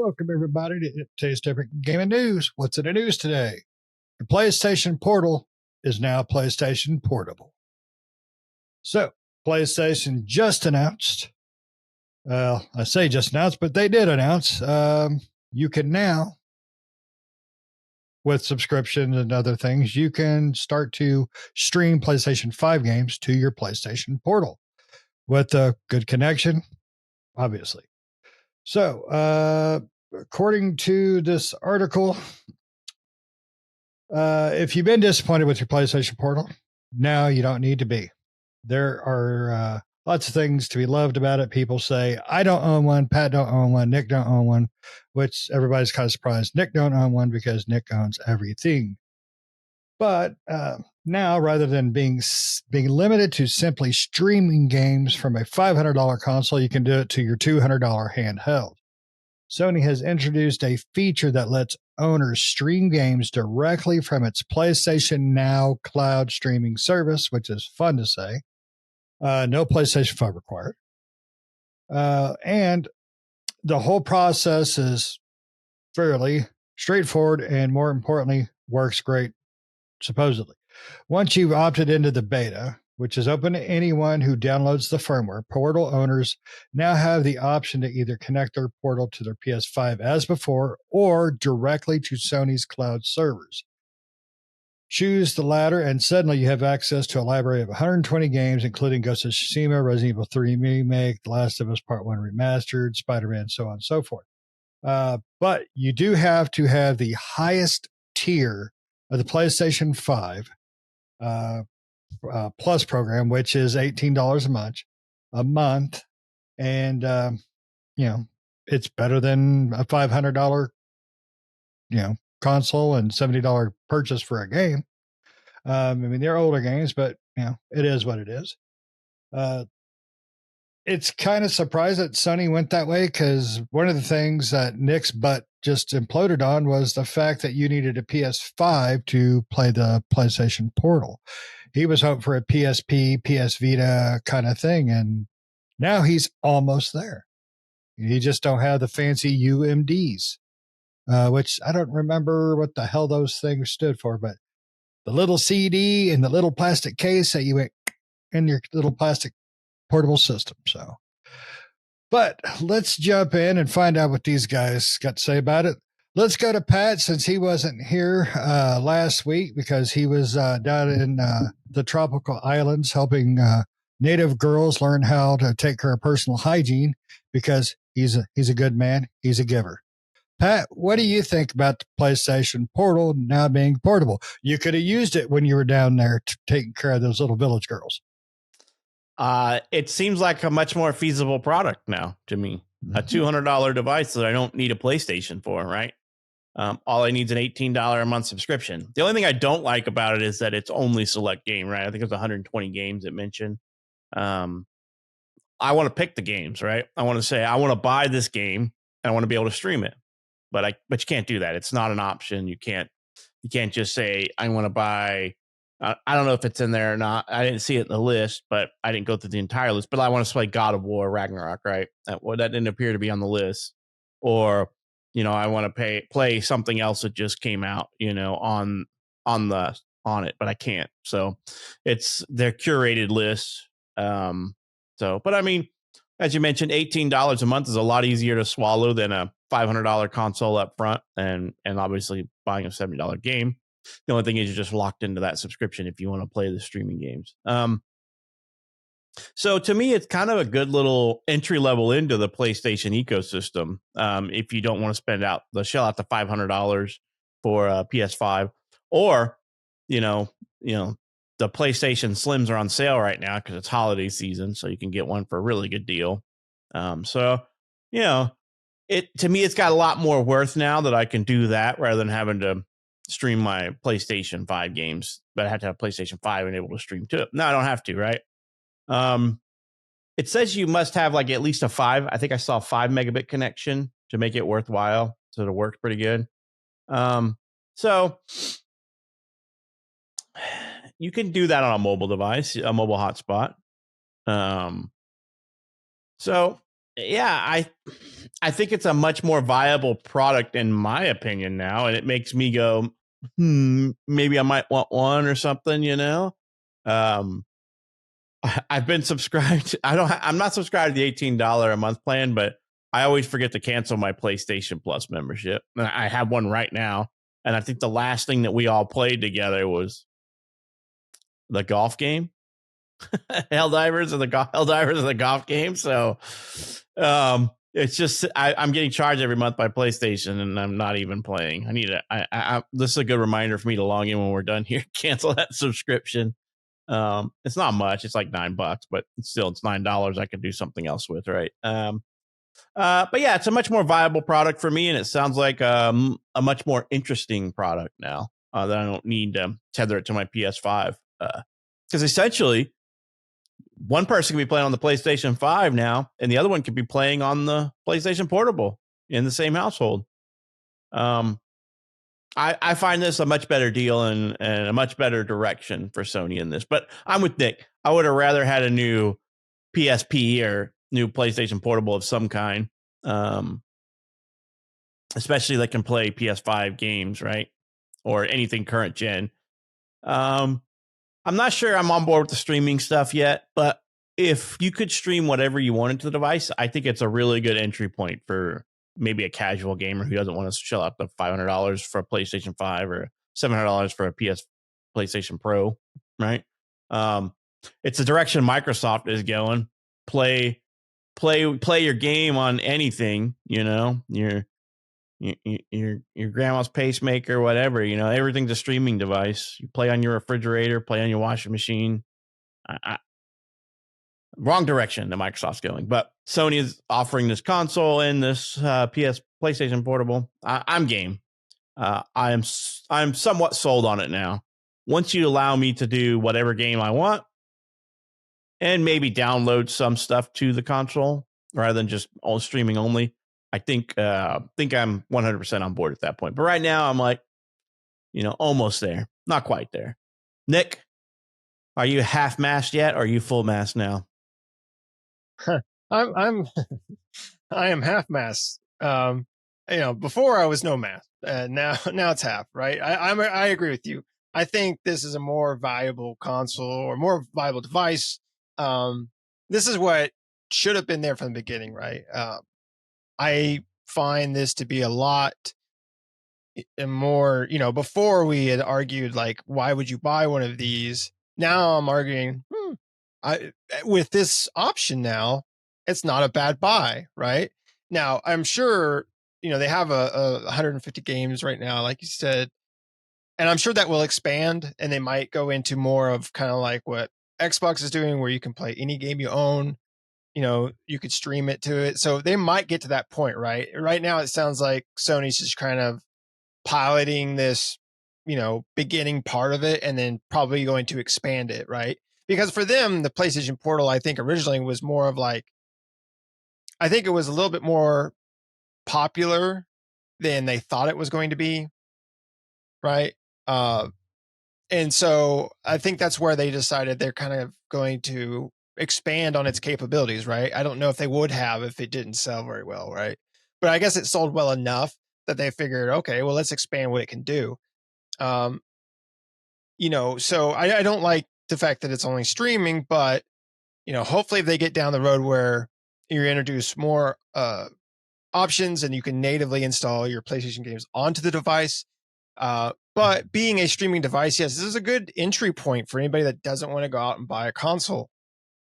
Welcome, everybody, to today's different gaming news. What's in the news today? The PlayStation Portal is now PlayStation Portable. So, PlayStation just announced, I say just announced, but they did announce you can now, with subscriptions and other things, you can start to stream PlayStation 5 games to your PlayStation Portal with a good connection, obviously. So, according to this article, if you've been disappointed with your PlayStation Portal, now you don't need to be. There are lots of things to be loved about it. People say, I don't own one, Pat don't own one, Nick don't own one, which everybody's kind of surprised. Nick don't own one because Nick owns everything. But now, rather than being limited to simply streaming games from a $500 console, you can do it to your $200 handheld. Sony has introduced a feature that lets owners stream games directly from its PlayStation Now cloud streaming service, which is fun to say. No PlayStation 5 required. And the whole process is fairly straightforward and, more importantly, works great, supposedly. Once you've opted into the beta, which is open to anyone who downloads the firmware, Portal owners now have the option to either connect their Portal to their PS5 as before or directly to Sony's cloud servers. Choose the latter, and suddenly you have access to a library of 120 games, including Ghost of Tsushima, Resident Evil 3 Remake, The Last of Us Part 1 Remastered, Spider-Man, so on and so forth. But you do have to have the highest tier of the PlayStation 5 Plus program, which is $18 a month. And, it's better than a $500, console and $70 purchase for a game. They're older games, but, it is what it is. It's kind of surprised that Sony went that way because one of the things that Nick's butt just imploded on was the fact that you needed a PS5 to play the PlayStation Portal. He was hoping for a PSP, PS Vita kind of thing, and now he's almost there. You just don't have the fancy UMDs, which I don't remember what the hell those things stood for, but the little CD and the little plastic case that you went in your little plastic portable system. So, but let's jump in and find out what these guys got to say about it. Let's go to Pat, since he wasn't here last week because he was down in the tropical islands helping native girls learn how to take care of personal hygiene because he's a good man. He's a giver. Pat, what do you think about the PlayStation Portal now being portable? You could have used it when you were down there taking care of those little village girls. It seems like a much more feasible product now to me. A $200 device that I don't need a PlayStation for, right? All I need is an $18 a month subscription. The only thing I don't like about it is that it's only select game, right? I think it's 120 games it mentioned. I want to pick the games, right? I want to say I want to buy this game and I want to be able to stream it, but you can't do that. It's not an option. You can't just say I want to buy. I don't know if it's in there or not. I didn't see it in the list, but I didn't go through the entire list. But I want to play God of War Ragnarok, right? That didn't appear to be on the list. Or, I want to play something else that just came out, on it, but I can't. So it's their curated list. But I mean, as you mentioned, $18 a month is a lot easier to swallow than a $500 console up front, and obviously buying a $70 game. The only thing is you're just locked into that subscription if you want to play the streaming games. So to me, it's kind of a good little entry level into the PlayStation ecosystem. If you don't want to shell out the $500 for a PS5, or the PlayStation Slims are on sale right now because it's holiday season, so you can get one for a really good deal. To me, it's got a lot more worth now that I can do that rather than having to stream my PlayStation 5 games, but I have to have PlayStation 5 and able to stream to it. No, I don't have to, right? It says you must have like at least a 5. I think I saw a 5 megabit connection to make it worthwhile. So it works pretty good. So you can do that on a mobile device, a mobile hotspot. So Yeah, I think it's a much more viable product in my opinion now, and it makes me go, maybe I might want one or something, you know. Um, I've been subscribed. I'm not subscribed to the $18 a month plan, but I always forget to cancel my PlayStation Plus membership. I have one right now, and I think the last thing that we all played together was the golf game. Helldivers and the golf game. So it's just I'm getting charged every month by PlayStation, and I'm not even playing. I need to. This is a good reminder for me to log in when we're done here. Cancel that subscription. It's not much. It's like $9, but still, it's $9 I could do something else with, right? But yeah, it's a much more viable product for me, and it sounds like a much more interesting product now that I don't need to tether it to my PS5. Because essentially, one person can be playing on the PlayStation 5 now, and the other one could be playing on the PlayStation Portable in the same household. Um, I find this a much better deal and a much better direction for Sony in this. But I'm with Nick. I would have rather had a new PSP or new PlayStation Portable of some kind, um, especially that can play PS5 games, right? Or anything current gen. Um, I'm not sure I'm on board with the streaming stuff yet, but if you could stream whatever you wanted to the device, I think it's a really good entry point for maybe a casual gamer who doesn't want to shell out the $500 for a PlayStation 5 or $700 for a PlayStation Pro, right? Um, it's the direction Microsoft is going. Play your game on anything, you know, your grandma's pacemaker, whatever, you know, everything's a streaming device. You play on your refrigerator, play on your washing machine. Wrong direction that Microsoft's going, but Sony is offering this console and this PlayStation Portable. I'm game. I'm somewhat sold on it now. Once you allow me to do whatever game I want and maybe download some stuff to the console rather than just all streaming only, I think I'm 100% on board at that point. But right now, I'm like, almost there, not quite there. Nick, are you half mast yet, or are you full mast now? I'm I am half mast. Before I was no mast, now it's half. Right? I agree with you. I think this is a more valuable console or more viable device. This is what should have been there from the beginning, right? I find this to be a lot more. Before we had argued like, why would you buy one of these? Now I'm arguing, with this option now, it's not a bad buy, right? Now, I'm sure, they have a 150 games right now, like you said, and I'm sure that will expand and they might go into more of kind of like what Xbox is doing, where you can play any game you own, you could stream it to it. So they might get to that point, right? Right now, it sounds like Sony's just kind of piloting this, beginning part of it and then probably going to expand it, right? Because for them, the PlayStation Portal, I think originally was more of like, I think it was a little bit more popular than they thought it was going to be, right? And so I think that's where they decided they're kind of going to expand on its capabilities, right? I don't know if they would have if it didn't sell very well, right? But I guess it sold well enough that they figured, okay, well, let's expand what it can do. Um, so I don't like the fact that it's only streaming, but hopefully they get down the road where you introduce more options and you can natively install your PlayStation games onto the device. But being a streaming device, yes, this is a good entry point for anybody that doesn't want to go out and buy a console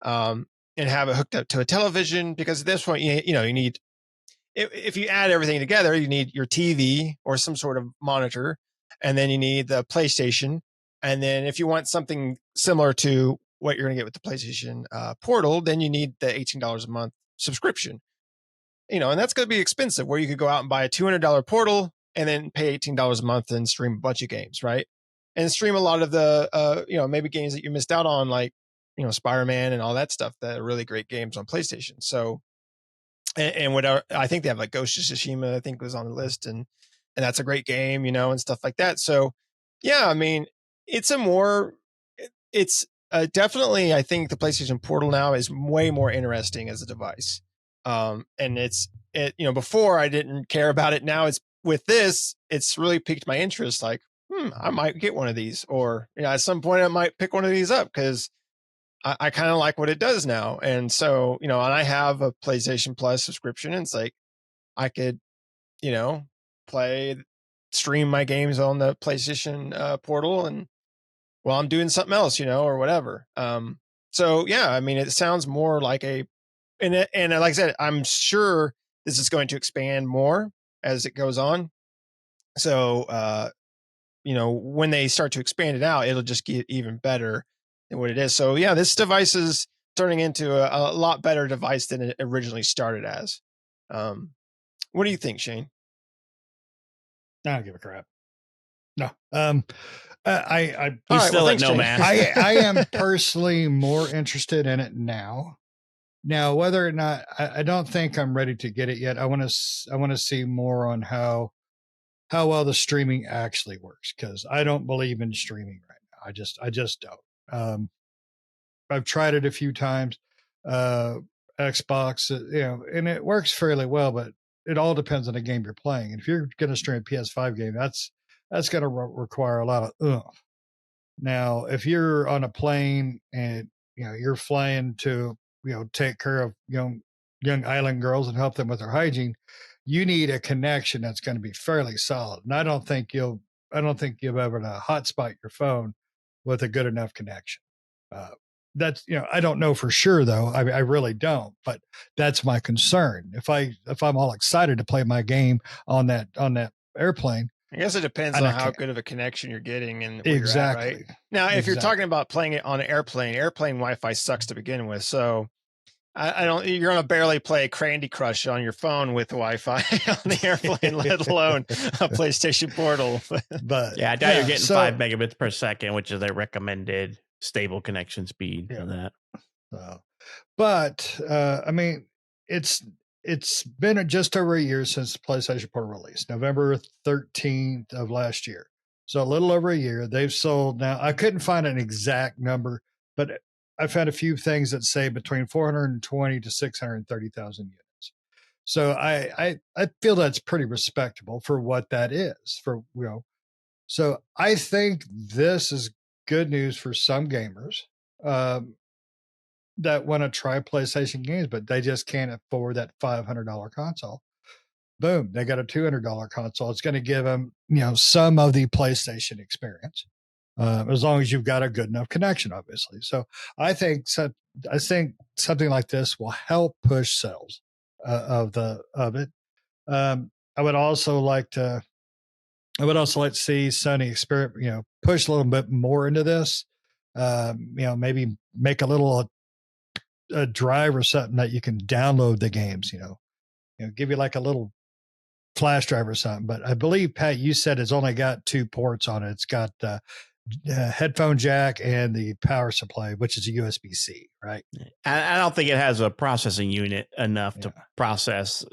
and have it hooked up to a television, because at this point, you need, if you add everything together, you need your TV or some sort of monitor, and then you need the PlayStation. And then if you want something similar to what you're going to get with the PlayStation Portal, then you need the $18 a month subscription. And that's going to be expensive, where you could go out and buy a $200 Portal and then pay $18 a month and stream a bunch of games, right? And stream a lot of the, maybe games that you missed out on, like, Spider-Man and all that stuff, that are really great games on PlayStation. So, and whatever, I think they have like Ghost of Tsushima, I think was on the list, and that's a great game, and stuff like that. So, yeah, I mean, it's definitely, I think the PlayStation Portal now is way more interesting as a device. And before I didn't care about it. Now with this, it's really piqued my interest. Like, I might get one of these, or at some point I might pick one of these up because I kind of like what it does now. And so, and I have a PlayStation Plus subscription, and it's like I could, stream my games on the PlayStation portal, and while I'm doing something else, or whatever. So yeah, I mean, it sounds more like and like I said, I'm sure this is going to expand more as it goes on. So, when they start to expand it out, it'll just get even better than what it is. So yeah, this device is turning into a lot better device than it originally started as. What do you think, Shane? I don't give a crap. No. I He's still at no man. I am personally more interested in it now. Now, whether or not, I don't think I'm ready to get it yet. I want to see more on how well the streaming actually works, because I don't believe in streaming right now. I just don't. I've tried it a few times, Xbox, and it works fairly well, but it all depends on the game you're playing. And if you're going to stream a PS5 game, that's going to require a lot of oomph. Now, if you're on a plane and you're flying to take care of young island girls and help them with their hygiene, you need a connection that's going to be fairly solid. And I don't think you'll be able to hotspot your phone with a good enough connection. That's I don't know for sure though. I really don't, but that's my concern. If I'm all excited to play my game on that airplane, I guess it depends on how good of a connection you're getting and where exactly. you're at, right? Now, if you're talking about playing it on an airplane Wi-Fi sucks to begin with. So you're going to barely play Candy Crush on your phone with Wi-Fi on the airplane, let alone a PlayStation Portal. But yeah, I doubt you're getting 5 megabits per second, which is their recommended stable connection speed for that. But I mean, it's been just over a year since the PlayStation Portal released, November 13th of last year. So a little over a year. They've sold now. I couldn't find an exact number, but I found a few things that say between 420 to 630,000 units. So I feel that's pretty respectable for what that is. So I think this is good news for some gamers that want to try PlayStation games, but they just can't afford that $500 console. Boom, they got a $200 console. It's going to give them, some of the PlayStation experience, as long as you've got a good enough connection, obviously. So I think something like this will help push sales of it. I would also like to see Sony experiment, push a little bit more into this. Maybe make a drive or something that you can download the games. Give you like a little flash drive or something. But I believe, Pat, you said it's only got 2 ports on it. It's got headphone jack and the power supply, which is a USB-C, right? I don't think it has a processing unit enough to process,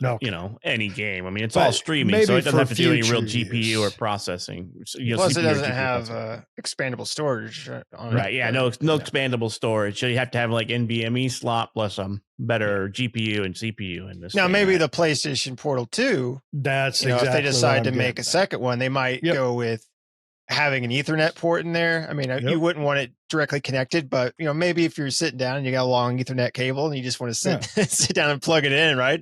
any game. I mean, it's all streaming, so it doesn't have to do any real GPU or processing. Plus, it doesn't have expandable storage on it. Right? Yeah, no expandable storage. So you have to have like NVMe slot plus better GPU and CPU in this. Now, maybe the PlayStation Portal 2. That's exactly if they decide to make a second one, they might go with having an Ethernet port in there. I mean, you wouldn't want it directly connected, but maybe if you're sitting down and you got a long Ethernet cable and you just want to sit down and plug it in, right?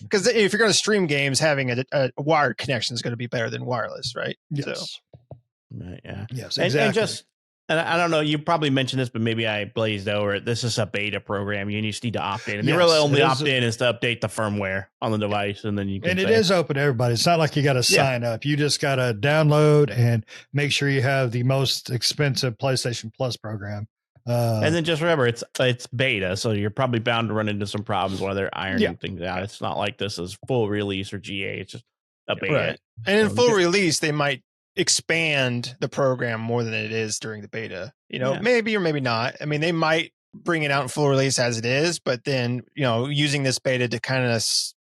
Because if you're going to stream games, having a wired connection is going to be better than wireless, right? Yes. So, right, yeah. Yes, exactly. And I don't know, you probably mentioned this, but maybe I blazed over it. This is a beta program. You just need to opt in. And the really only opt-in is to update the firmware on the device, and then you can. And it is open to everybody. It's not like you got to sign up. You just got to download and make sure you have the most expensive PlayStation Plus program. And then just remember, it's beta, so you're probably bound to run into some problems while they're ironing things out. It's not like this is full release or GA. It's just a beta. Right. And in full release, they might expand the program more than it is during the beta, maybe or maybe not. I mean, they might bring it out in full release as it is, but then using this beta to kind of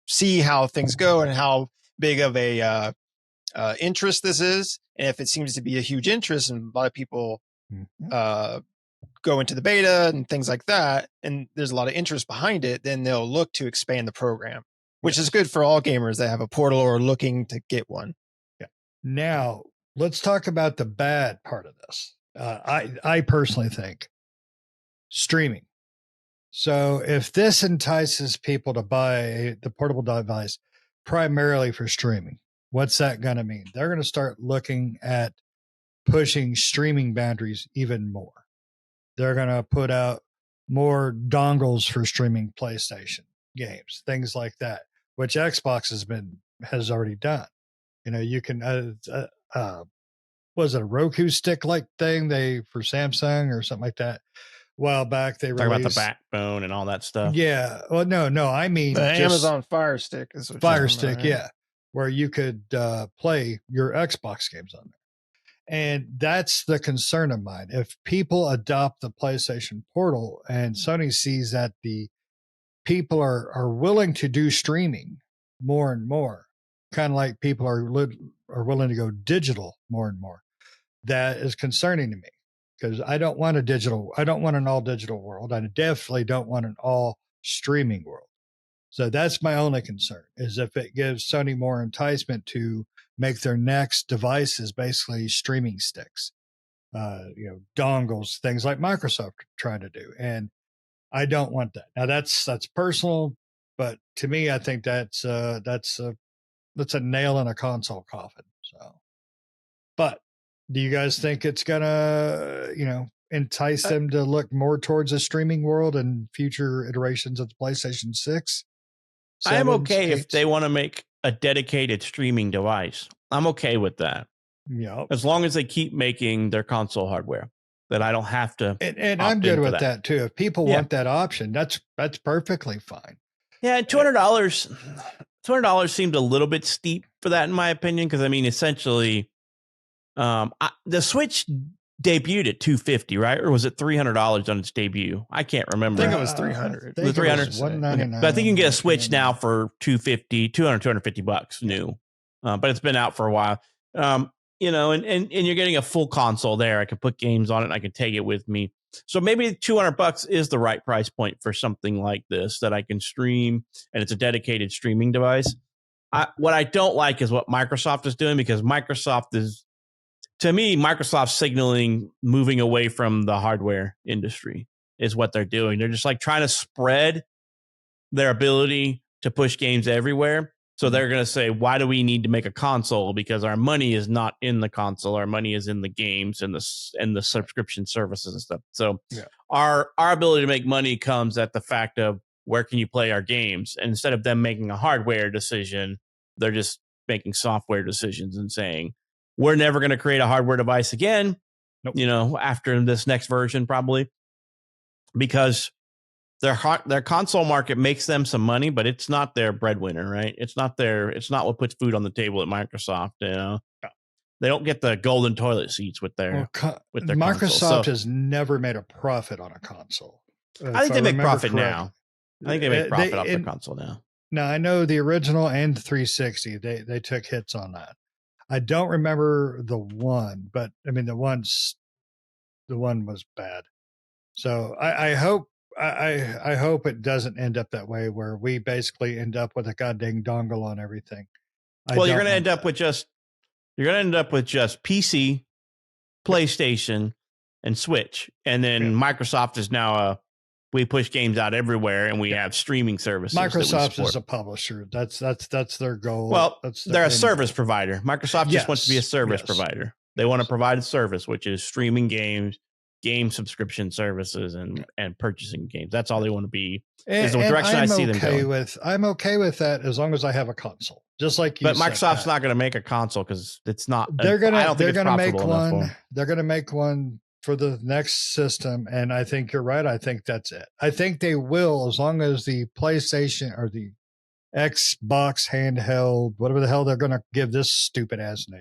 see how things go and how big of a interest this is, and if it seems to be a huge interest and a lot of people go into the beta and things like that, and there's a lot of interest behind it, then they'll look to expand the program, which is good for all gamers that have a portal or are looking to get one. Yeah. Now, let's talk about the bad part of this. I personally think streaming. So if this entices people to buy the portable device primarily for streaming, what's that going to mean? They're going to start looking at pushing streaming boundaries even more. They're going to put out more dongles for streaming PlayStation games, things like that, which Xbox has already done. You know, you can was it a Roku stick like thing for Samsung or something like that? A while back they Talk about the released backbone and all that stuff. Yeah. Well, no. I mean, The Amazon Fire Stick is what Fire you're Stick, talking about, right? yeah, where you could play your Xbox games on there. And that's the concern of mine. If people adopt the PlayStation Portal and Sony sees that the people are willing to do streaming more and more, kind of like people are willing to go digital more and more, that is concerning to me because I don't want an all digital world. I definitely don't want an all streaming world. So that's my only concern is if it gives Sony more enticement to make their next devices basically streaming sticks, dongles, things like Microsoft trying to do. And I don't want that. Now that's personal, but to me, I think that's a nail in a console coffin. So, but do you guys think it's gonna, entice them to look more towards a streaming world and future iterations of the PlayStation 6? I am okay if they want to make a dedicated streaming device. I'm okay with that. Yeah. As long as they keep making their console hardware, that I don't have to. And I'm good with that too. If people want that option, that's perfectly fine. Yeah, and $200 seemed a little bit steep for that in my opinion, because I mean, essentially, the Switch debuted at $250, right? Or was it $300 on its debut? I can't remember. I think it was $300. It was $300. But I think you can get a Switch now for $250 new. But it's been out for a while. And you're getting a full console there. I can put games on it and I can take it with me. So maybe $200 is the right price point for something like this that I can stream, and it's a dedicated streaming device. What I don't like is what Microsoft is doing, because Microsoft's signaling moving away from the hardware industry is what they're doing. They're just like trying to spread their ability to push games everywhere. So they're going to say, why do we need to make a console? Because our money is not in the console. Our money is in the games and the subscription services and stuff. So our ability to make money comes at the fact of where can you play our games? And instead of them making a hardware decision, they're just making software decisions and saying, we're never going to create a hardware device again, after this next version, probably, because their console market makes them some money, but it's not their breadwinner, right? It's not what puts food on the table at Microsoft. They don't get the golden toilet seats with their Microsoft has never made a profit on a console. I think they make profit now. I think they make profit off their console now. Now I know the original and 360, they took hits on that. I don't remember the one, but I mean the one was bad. So I hope it doesn't end up that way where we basically end up with a goddamn dongle on everything. Well, you're going to end up with just PC, PlayStation, and Switch, and then Microsoft is now we push games out everywhere, and we have streaming services. Microsoft is a publisher. That's their goal. Well, they're a service provider. Microsoft just wants to be a service provider. They want to provide a service, which is streaming games, game subscription services, and purchasing games. That's all they want to be. Is the direction I see them going. I'm okay with that as long as I have a console. Just like you said. But Microsoft's not going to make a console because it's not. They're going to make one. They're going to make one for the next system, and I think you're right. I think that's it. I think they will, as long as the PlayStation or the Xbox handheld, whatever the hell they're going to give this stupid ass name.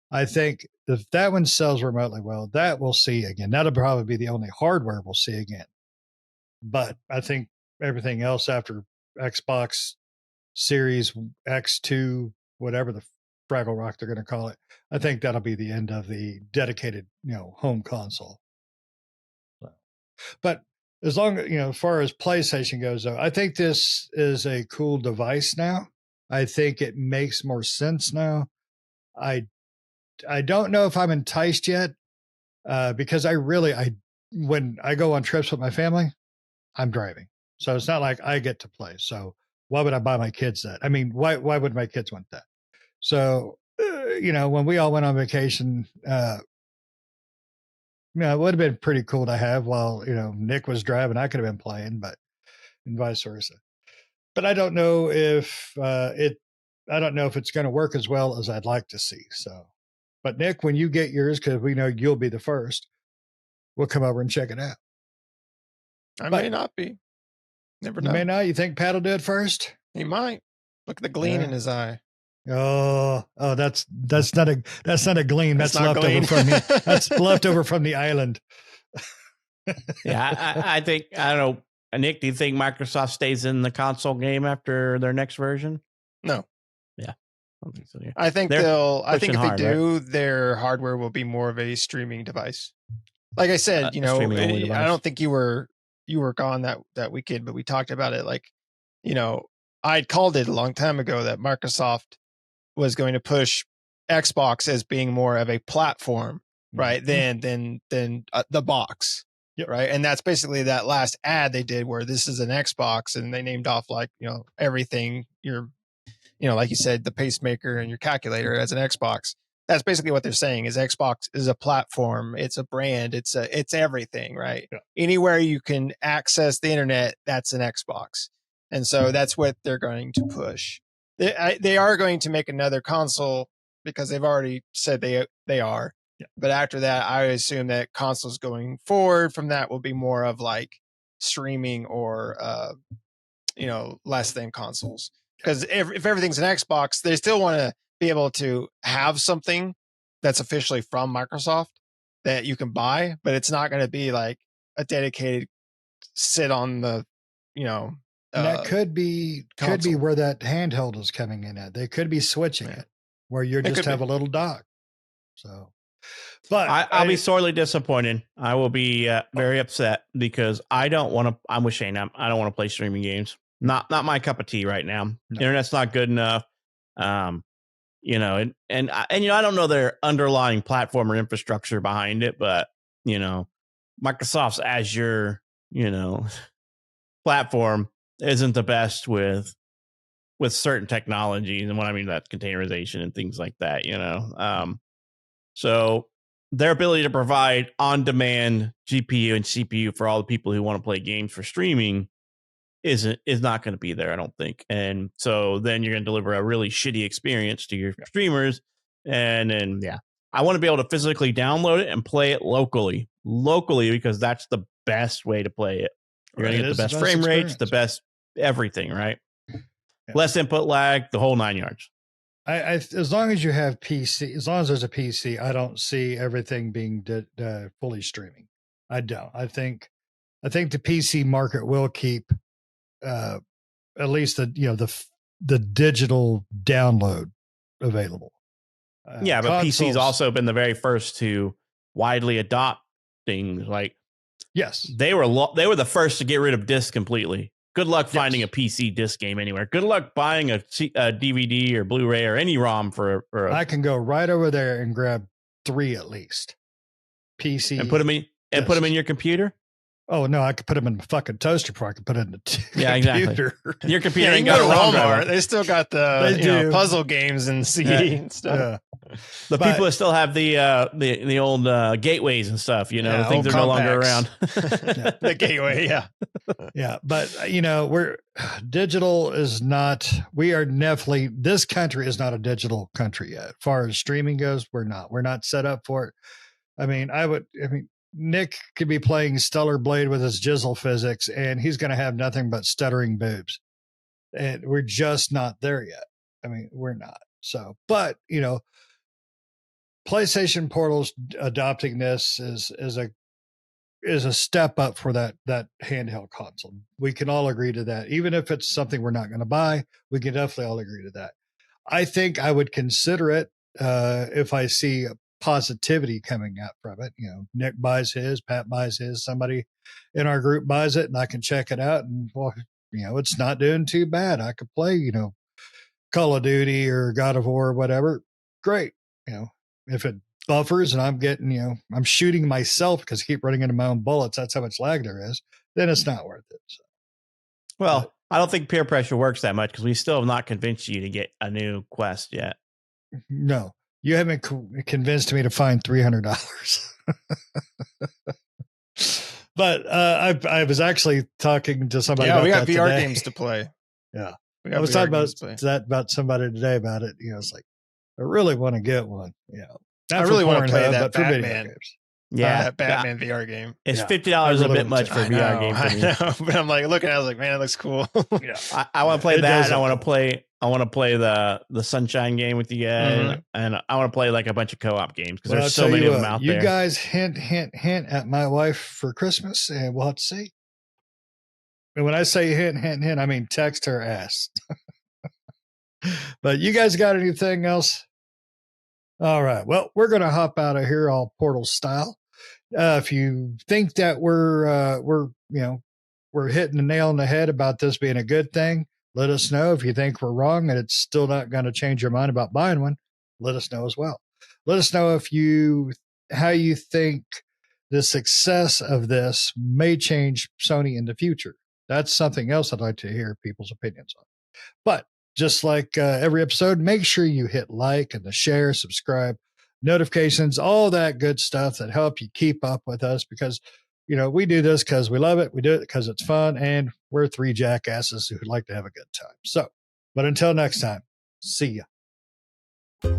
I think if that one sells remotely well, that we'll see again. That'll probably be the only hardware we'll see again. But I think everything else after Xbox Series X2, whatever the Fraggle Rock they're going to call it, I think that'll be the end of the dedicated, home console. So. But as long as far as PlayStation goes, though, I think this is a cool device now. I think it makes more sense now. I don't know if I'm enticed yet because when I go on trips with my family, I'm driving, so it's not like I get to play. So why would I buy my kids that? I mean, why would my kids want that? So when we all went on vacation, it would have been pretty cool to have while Nick was driving. I could have been playing, but and vice versa. But I don't know if I don't know if it's going to work as well as I'd like to see. So, but Nick, when you get yours, because we know you'll be the first, we'll come over and check it out. I may not be. Never know. You may not. You think Pat will do it first? He might. Look at the gleam in his eye. Oh, that's not a gleam. That's leftover gleam. from that's leftover from the island. Yeah, I think I don't know. Nick, do you think Microsoft stays in the console game after their next version? No. Yeah, I don't think so. Yeah. I think I think if hard, they do, their hardware will be more of a streaming device. Like I said, I don't think you were gone that weekend, but we talked about it. Like, I'd called it a long time ago that Microsoft was going to push Xbox as being more of a platform, right? Than the box. Yep. Right. And that's basically that last ad they did where this is an Xbox and they named off everything like you said, the pacemaker and your calculator as an Xbox. That's basically what they're saying is Xbox is a platform. It's a brand. It's everything, right? Yeah. Anywhere you can access the internet, that's an Xbox. And so that's what they're going to push. They are going to make another console because they've already said they are. Yeah. But after that, I assume that consoles going forward from that will be more of like streaming or, less than consoles. Because if everything's an Xbox, they still want to be able to have something that's officially from Microsoft that you can buy, but it's not going to be like a dedicated sit on the, and that could be where that handheld is coming in at. They could be switching it where you just have a little dock. So, but I'll be sorely disappointed. I will be very upset because I don't want to. I'm with Shane. I don't want to play streaming games. Not my cup of tea right now. No. Internet's not good enough. And I don't know their underlying platform or infrastructure behind it, but Microsoft's Azure, platform isn't the best with certain technologies, and what I mean that's containerization and things like that. So their ability to provide on-demand GPU and CPU for all the people who want to play games for streaming is not going to be there, I don't think. And so then you're going to deliver a really shitty experience to your streamers. And then, I want to be able to physically download it and play it locally because that's the best way to play it. You're going to get the best frame rates, the best everything, right? Yeah. Less input lag, the whole 9 yards. As long as you have PC, as long as there's a PC, I don't see everything being fully streaming. I don't. I think the PC market will keep at least the digital download available. But PC's also been the very first to widely adopt things. Like, yes, they were the first to get rid of discs completely. Good luck finding a PC disc game anywhere. Good luck buying a DVD or Blu-ray or any ROM for I can go right over there and grab 3 at least. PC and put them in your computer. Oh no, I could put them in the fucking toaster before I could put it in the computer. Exactly. Your computer ain't got a Walmart. They still got the puzzle games and CD and stuff. The people that still have the old gateways and stuff, the things are no longer around. The gateway, yeah. But we're digital is not. We are definitely. This country is not a digital country yet. As far as streaming goes, we're not. We're not set up for it. I mean, Nick could be playing Stellar Blade with his jizzle physics, and he's going to have nothing but stuttering boobs. And we're just not there yet. I mean, we're not. So, but PlayStation Portal's adopting this is a step up for that handheld console. We can all agree to that. Even if it's something we're not going to buy, we can definitely all agree to that. I think I would consider it if I see positivity coming out from it. Nick buys his, Pat buys his, somebody in our group buys it, and I can check it out. And well, it's not doing too bad. I could play, Call of Duty or God of War or whatever. Great. If it buffers and I'm getting, I'm shooting myself because I keep running into my own bullets. That's how much lag there is. Then it's not worth it. So. Well, I don't think peer pressure works that much because we still have not convinced you to get a new Quest yet. No, you haven't convinced me to find $300. But I was actually talking to somebody. Yeah, about we got that VR today. games to play. Yeah, I was talking about somebody today about it. It's like I really want to get one. I really want to play that but for video Batman. games. Yeah, that Batman VR game. It's Yeah, $50 really a bit much for a VR game for me. I know, but I'm like looking at it, I was like, man, it looks cool. Yeah, I want to play that. And I want to play the Sunshine game with you guys, and I want to play like a bunch of co-op games because there's so many of them out there. You guys hint at my wife for Christmas, and we'll have to see. And when I say hint, I mean text her ass. But you guys got anything else? All right. Well, we're going to hop out of here all Portal style. If you think that we're hitting the nail on the head about this being a good thing, let us know. If you think we're wrong and it's still not going to change your mind about buying one, let us know as well. Let us know how you think the success of this may change Sony in the future. That's something else I'd like to hear people's opinions on. But just like every episode, make sure you hit like and the share, subscribe, notifications, all that good stuff that help you keep up with us because, we do this because we love it. We do it because it's fun. And we're three jackasses who like to have a good time. So, but until next time, see ya.